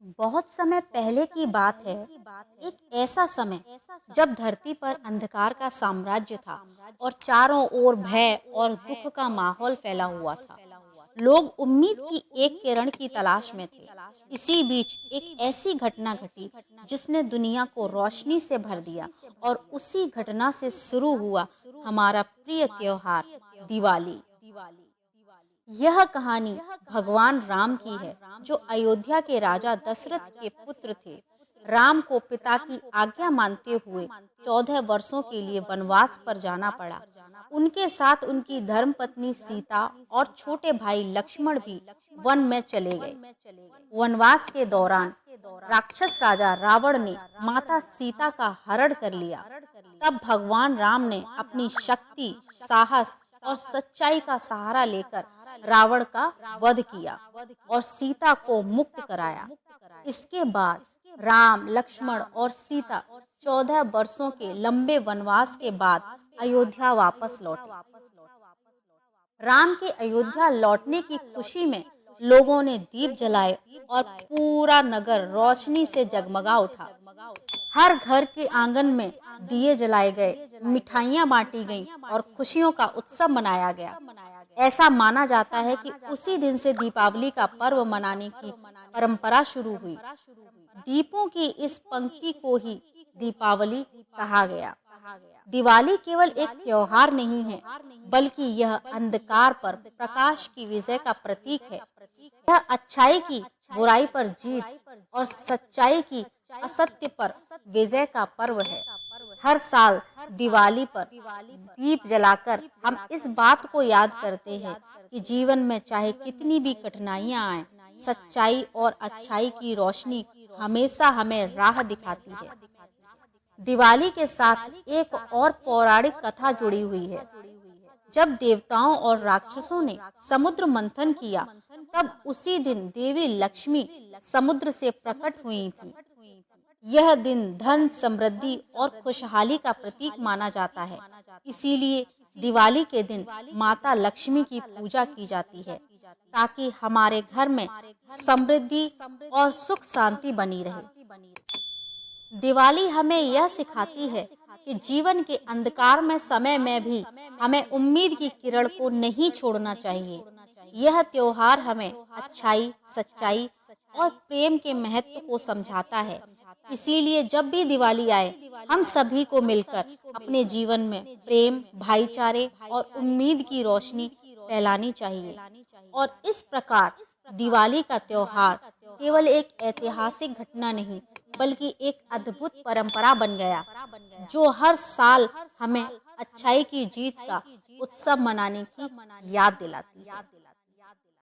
बहुत समय पहले की बात है। एक ऐसा समय जब धरती पर अंधकार का साम्राज्य था और चारों ओर भय और दुख का माहौल फैला हुआ था। लोग उम्मीद की एक किरण की तलाश में थे। इसी बीच एक ऐसी घटना घटी जिसने दुनिया को रोशनी से भर दिया और उसी घटना से शुरू हुआ हमारा प्रिय त्योहार दिवाली। यह कहानी भगवान राम की है, जो अयोध्या के राजा दशरथ के पुत्र थे। राम को पिता की आज्ञा मानते हुए 14 वर्षों के लिए वनवास पर जाना पड़ा। उनके साथ उनकी धर्मपत्नी सीता और छोटे भाई लक्ष्मण भी वन में चले गए। वनवास के दौरान राक्षस राजा रावण ने माता सीता का हरण कर लिया। तब भगवान राम ने अपनी शक्ति, साहस और सच्चाई का सहारा लेकर रावण का वध किया और सीता को मुक्त कराया। इसके बाद राम, लक्ष्मण और सीता 14 वर्षों के लंबे वनवास के बाद अयोध्या वापस लौटे। राम के अयोध्या लौटने की खुशी में लोगों ने दीप जलाए और पूरा नगर रोशनी से जगमगा उठा। हर घर के आंगन में दिए जलाए गए, मिठाइयाँ बांटी गईं और खुशियों का उत्सव मनाया गया। ऐसा माना जाता है कि उसी दिन से दीपावली का पर्व मनाने की परंपरा शुरू हुई। दीपों की इस पंक्ति को ही दीपावली कहा गया। दिवाली केवल एक त्योहार नहीं है, बल्कि यह अंधकार पर प्रकाश की विजय का प्रतीक है। यह अच्छाई की बुराई पर जीत और सच्चाई की असत्य पर विजय का पर्व है। हर साल दिवाली पर दीप जलाकर हम इस बात को याद करते हैं कि जीवन में चाहे कितनी भी कठिनाइयां आएं, सच्चाई और अच्छाई की रोशनी हमेशा हमें राह दिखाती है। दिवाली के साथ एक और पौराणिक कथा जुड़ी हुई है। जब देवताओं और राक्षसों ने समुद्र मंथन किया, तब उसी दिन देवी लक्ष्मी समुद्र से प्रकट हुई थी। यह दिन धन, समृद्धि और खुशहाली का प्रतीक माना जाता है। इसीलिए दिवाली के दिन माता लक्ष्मी की पूजा की जाती है, ताकि हमारे घर में समृद्धि और सुख शांति बनी रहे। दिवाली हमें यह सिखाती है कि जीवन के अंधकार में समय में भी हमें उम्मीद की किरण को नहीं छोड़ना चाहिए। यह त्योहार हमें अच्छाई, सच्चाई और प्रेम के महत्व को समझाता है। इसीलिए जब भी दिवाली आए, हम सभी को मिलकर अपने जीवन में प्रेम, भाईचारे और उम्मीद की रोशनी फैलानी चाहिए। और इस प्रकार दिवाली का त्योहार केवल एक ऐतिहासिक घटना नहीं, बल्कि एक अद्भुत परंपरा बन गया, जो हर साल हमें अच्छाई की जीत का उत्सव मनाने की याद दिलाती है।